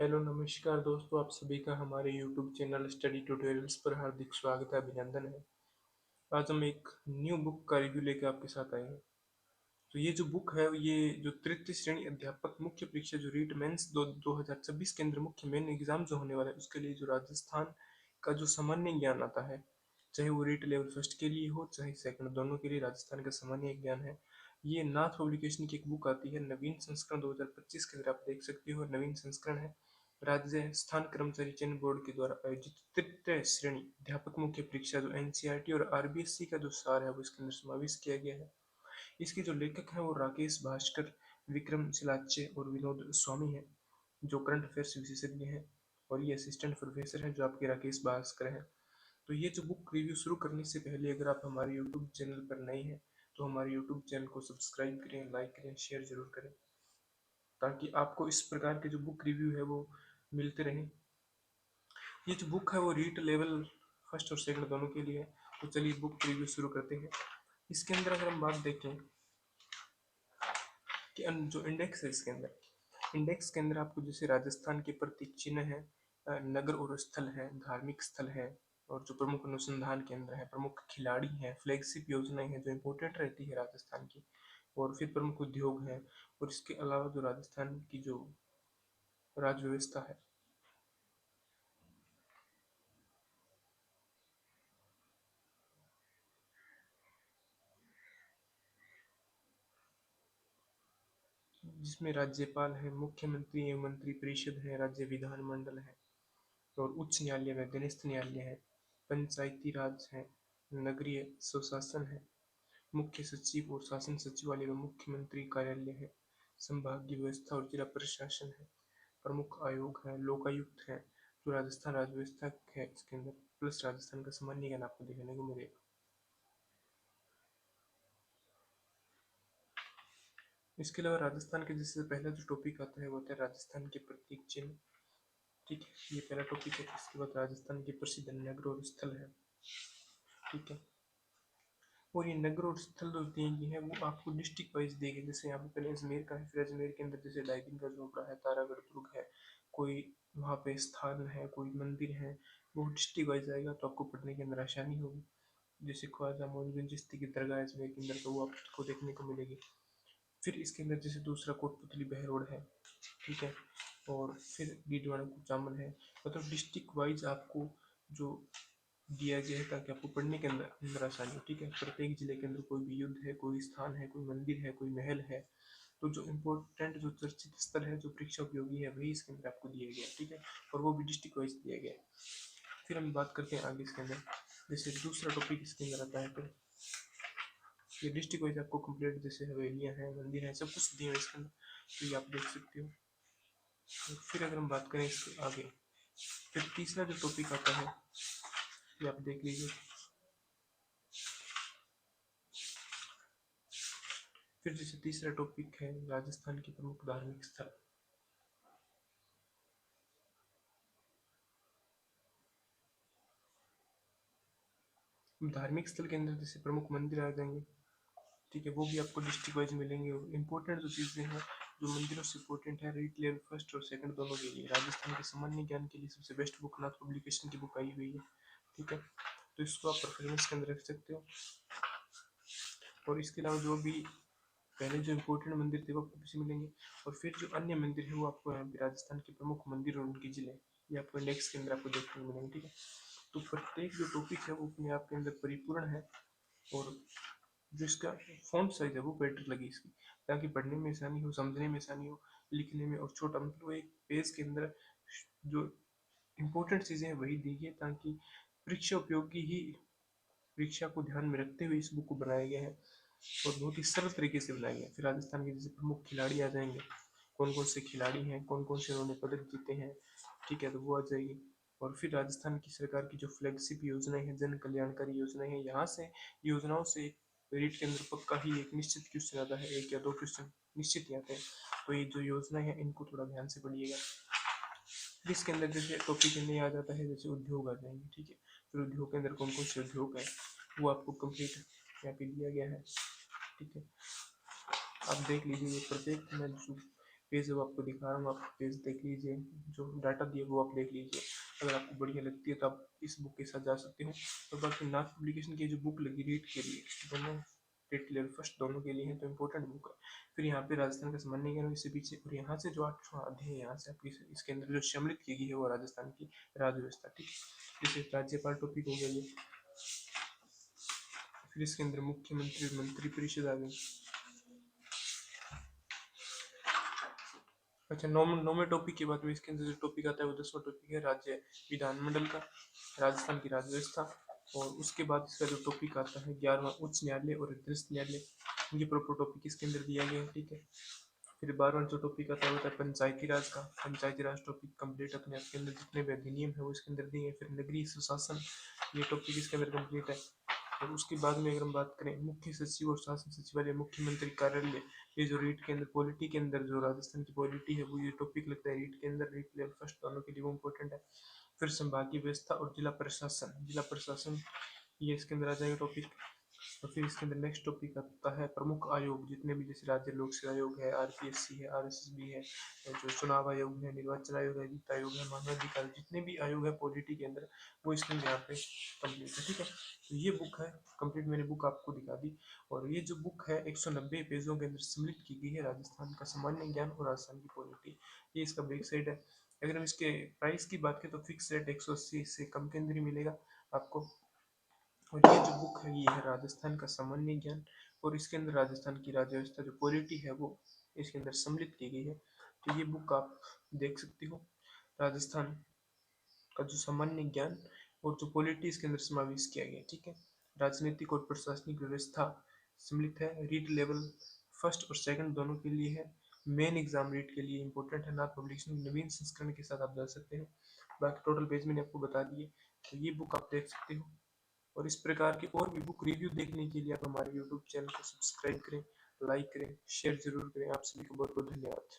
Hello नमस्कार दोस्तों, आप सभी का हमारे यूट्यूब चैनल स्टडी ट्यूटोरियल्स पर हार्दिक स्वागत है, अभिनंदन है। आज हम एक न्यू बुक का रिव्यू लेकर आपके साथ आए हैं। तो ये जो बुक है, ये जो तृतीय श्रेणी अध्यापक मुख्य परीक्षा जो रीट मेंस 2026 के अंदर मुख्य मेन एग्जाम जो होने वाला है, उसके लिए जो राजस्थान का जो सामान्य ज्ञान आता है, चाहे वो रीट लेवल फर्स्ट के लिए हो चाहे सेकंड, दोनों के लिए राजस्थान का सामान्य ज्ञान है। ये नाथ पब्लिकेशन की एक बुक आती है, नवीन संस्करण 2025 के अंदर आप देख सकते हो, नवीन संस्करण है। राजस्थान कर्मचारी चयन बोर्ड के द्वारा आयोजित तृतीय श्रेणी अध्यापक मुख्य परीक्षा जो एनसीईआरटी और आरबीएससी का जो सार है वो इसके अंदर समावेश किया गया है। इसके जो लेखक हैं वो राकेश भास्कर, विक्रम सिलाच्चे और विनोद स्वामी हैं, जो करंट अफेयर्स विशेषज्ञ हैं। और ये असिस्टेंट प्रोफेसर हैं जो आपके राकेश भास्कर हैं। तो ये जो बुक रिव्यू शुरू करने से पहले अगर आप हमारे यूट्यूब चैनल पर नए हैं तो हमारे यूट्यूब चैनल को सब्सक्राइब करें, लाइक करें, शेयर जरूर करें, ताकि आपको इस प्रकार के जो बुक रिव्यू है वो मिलते रहें। ये जो बुक है वो रीट लेवल फर्स्ट और सेकंड दोनों के लिए है। तो चलिए बुक रिव्यू शुरू करते हैं। इसके अंदर अगर हम बात देखें कि जो इंडेक्स है, इसके अंदर इंडेक्स के अंदर आपको जैसे राजस्थान के प्रतीक चिन्ह है, नगर और स्थल है, धार्मिक स्थल है, और जो प्रमुख अनुसंधान केंद्र है, प्रमुख खिलाड़ी हैं, फ्लैगशिप योजनाएं हैं जो इम्पोर्टेंट रहती है राजस्थान की, और फिर प्रमुख उद्योग हैं, और इसके अलावा जो राजस्थान की जो राज्य व्यवस्था है। जिसमें राज्यपाल है, मुख्यमंत्री एवं मंत्री परिषद है, राज्य विधानमंडल है, और उच्च न्यायालय व अधीनस्थ न्यायालय है, पंचायती राज है, नगरीय स्वशासन है, मुख्य सचिव और शासन सचिवालय व मुख्यमंत्री कार्यालय है, संभागीय व्यवस्था और जिला प्रशासन है, प्रमुख आयोग है, लोकायुक्त है, जो राजस्थान राज्य व्यवस्था है इसके अंदर, प्लस राजस्थान का सामान्य ज्ञान आपको देखने को मिलेगा। इसके अलावा राजस्थान के जिससे पहला जो टॉपिक आता है वो होता है राजस्थान के प्रतीक चिन्ह। ठीक है, ये पहला टॉपिक है। इसके बाद राजस्थान के प्रसिद्ध नगर और स्थल है। ठीक है, और ये नगर और स्थल जो दिए गए हैं वो आपको डिस्ट्रिक्ट वाइज दिए गए। जैसे यहाँ पे पहले अजमेर का है, फिर अजमेर के अंदर जैसे डाइविंग का झोपड़ा है, तारागढ़ दुर्ग है, कोई वहाँ पे स्थान है, कोई मंदिर है, वो डिस्ट्रिक्ट वाइज आएगा तो आपको पढ़ने के अंदर आसानी होगी। जैसे ख्वाजा मोइनुद्दीन चिश्ती की दरगाह है अजमेर के अंदर, तो वो आपको देखने को मिलेगी। फिर इसके अंदर जैसे दूसरा कोटपुतली बहरोड है। ठीक है, और फिर डीडवाना कुचामन है। मतलब डिस्ट्रिक्ट वाइज आपको जो दिया गया है ताकि आपको पढ़ने के अंदर अंदर आसानी हो। ठीक है, प्रत्येक जिले के अंदर कोई भी युद्ध है, कोई स्थान है, कोई मंदिर है, कोई महल है, तो जो इम्पोर्टेंट जो चर्चित स्थल है, जो परीक्षा उपयोगी है, वही इसके अंदर आपको दिया गया है। ठीक है, और वो भी डिस्ट्रिक्ट वाइज दिया गया है। फिर हम बात करते हैं आगे इसके अंदर, जैसे दूसरा टॉपिक इसके अंदर आता है, फिर ये डिस्ट्रिक्ट वाइज आपको कंप्लीट जैसे हवेलियाँ हैं, मंदिर हैं, सब कुछ दिए हुए इसके अंदर, तो ये आप देख सकते हो। तो फिर अगर हम बात करें इसके आगे, फिर तीसरा जो टॉपिक आता है ये आप देख लीजिए। फिर जैसे तीसरा टॉपिक है राजस्थान के प्रमुख धार्मिक स्थल। धार्मिक स्थल के अंदर जैसे प्रमुख मंदिर आ जाएंगे। ठीक है, वो भी आपको डिस्ट्रिक्ट वाइज मिलेंगे। इंपॉर्टेंट जो चीज़ें हैं जो मंदिरों से इंपॉर्टेंट है, रीट लेवल फर्स्ट और सेकंड दोनों के लिए राजस्थान के सामान्य ज्ञान के लिए सबसे बेस्ट बुक नाथ पब्लिकेशन की बुक आई हुई है। ठीक है, तो इसको आप परफॉर्मेंस के अंदर रख सकते हो। और इसके अलावा जो भी पहले जो इम्पोर्टेंट मंदिर थे वो आपको पीछे मिलेंगे, और फिर जो अन्य मंदिर है वो आपको यहाँ पे राजस्थान के प्रमुख मंदिर और उनके जिले ये आपको इंडेक्स के अंदर आपको देखने को मिलेंगे। ठीक है, तो प्रत्येक जो टॉपिक है वो अपने आप के अंदर परिपूर्ण है, और जो इसका फॉन्ट साइज है वो बेटर लगी इसकी, ताकि पढ़ने में आसानी हो, समझने में आसानी हो, लिखने में, और छोटा मतलब एक पेज के अंदर जो इम्पोर्टेंट चीज़ें हैं वही दी गई, ताकि परीक्षा उपयोगी ही परीक्षा को ध्यान में रखते हुए इस बुक को बनाया गया है, और बहुत ही सरल तरीके से बनाया गया है। फिर राजस्थान के जैसे प्रमुख खिलाड़ी आ जाएंगे, कौन कौन से खिलाड़ी हैं, कौन कौन से उन्होंने पदक जीते हैं। ठीक है, तो वो आ जाएगी। और फिर राजस्थान की सरकार की जो फ्लैगशिप योजनाएं हैं, जन कल्याणकारी योजनाएं हैं, यहाँ से योजनाओं से रीट के अंदर पक्का ही एक निश्चित क्वेश्चन आता है, एक या दो क्वेश्चन निश्चित ही आते हैं। तो ये जो योजनाएं हैं इनको थोड़ा ध्यान से पढ़िएगा। फिर इसके अंदर जैसे टॉपिक में आ जाता है, जैसे उद्योग आ जाएंगे। ठीक है, फिर उद्योग के अंदर कौन कौन से उद्योग है वो आपको कंप्लीट यहाँ पे दिया गया है। ठीक है, आप देख लीजिए प्रत्येक में जो पेज है वो आपको दिखा रहा हूँ, आप पेज देख लीजिए, जो डाटा दिया वो आप देख लीजिए। अगर आपको बढ़िया लगती है तो आप इस बुक के साथ जा सकते हो। और बाकी नाथ पब्लिकेशन की जो बुक लगी रीड के लिए, दोनों टेट लेवल फर्स्ट दोनों के लिए है, तो इम्पोर्टेंट बुक है। फिर यहाँ पे राजस्थान का सामान्य ज्ञान इससे पीछे, और यहाँ से जो 8वां अध्याय है यहाँ से आपकी इसके अंदर जो सम्मिलित की गई है वो राजस्थान की राज्य व्यवस्था, ठीक है। जैसे राज्यपाल टॉपिक हो गया ये। फिर इसके अंदर मुख्यमंत्री मंत्री परिषद आ गई। अच्छा, नौवें टॉपिक की बात हुई, इसके अंदर जो टॉपिक आता है वो 10वां टॉपिक है राज्य विधानमंडल का, राजस्थान की राज्य व्यवस्था। और उसके बाद इसका जो टॉपिक आता है 11वां उच्च न्यायालय और अधीनस्थ न्यायालय, ये प्रॉपर टॉपिक इसके अंदर दिया गया है, ठीक है। फिर 12वां जो टॉपिक आता है वो होता है पंचायती राज का, पंचायती राज टॉपिक कंप्लीट अपने आपके अंदर जितने भी अधिनियम है वो इसके अंदर दिए हैं। फिर नगरीय सुशासन, ये टॉपिक इसके अंदर कंप्लीट है। और उसके बाद में अगर हम बात करें मुख्य सचिव और शासन सचिवालय मुख्यमंत्री कार्यालय, ये जो रीट के अंदर पॉलिटी के अंदर जो राजस्थान की पॉलिटी है वो ये टॉपिक लगता है रीट के अंदर, रीट लेवल फर्स्ट दोनों के लिए वो इंपॉर्टेंट है। फिर संभागीय व्यवस्था और जिला प्रशासन, जिला प्रशासन ये इसके अंदर आ जाएगा टॉपिक। और फिर इसके अंदर नेक्स्ट टॉपिक आता है प्रमुख आयोग, जितने भी जैसे राज्य लोक सेवा आयोग है, आरपीएससी है, आरएसएसबी है, जो चुनाव आयोग है, निर्वाचन आयोग है, वित्त आयोग है, मानवाधिकार, जितने भी आयोग है पॉलिटी के अंदर वो इसके अंदर यहाँ पे कंप्लीट है, ठीक है। तो ये बुक है कंप्लीट, मैंने बुक आपको दिखा दी। और ये जो बुक है 190 पेजों के अंदर सम्मिलित की गई है राजस्थान का सामान्य ज्ञान और राजस्थान की पॉलिटी, ये इसका बैक साइड है। अगर हम इसके प्राइस की बात करें तो फिक्स रेट 180 से कम के अंदर ही मिलेगा आपको। और ये जो बुक है ये है राजस्थान का सामान्य ज्ञान, और इसके अंदर राजस्थान की राज्य व्यवस्था जो पॉलिटी है वो इसके अंदर सम्मिलित की गई है। तो ये बुक आप देख सकते हो, राजस्थान का जो सामान्य ज्ञान और जो पॉलिटी इसके अंदर समावेश किया गया, ठीक है। राजनीतिक और प्रशासनिक व्यवस्था सम्मिलित है, रीड लेवल फर्स्ट और सेकंड दोनों के लिए है। मेन एग्जाम रीड के लिए इंपॉर्टेंट है, नाथ पब्लिकेशन नवीन संस्करण के साथ आप जा सकते हो। बाकी टोटल पेज मैंने आपको बता दिए, तो ये बुक आप देख सकते हो। और इस प्रकार की और भी बुक रिव्यू देखने के लिए आप हमारे यूट्यूब चैनल को सब्सक्राइब करें, लाइक करें, शेयर जरूर करें। आप सभी को बहुत बहुत धन्यवाद।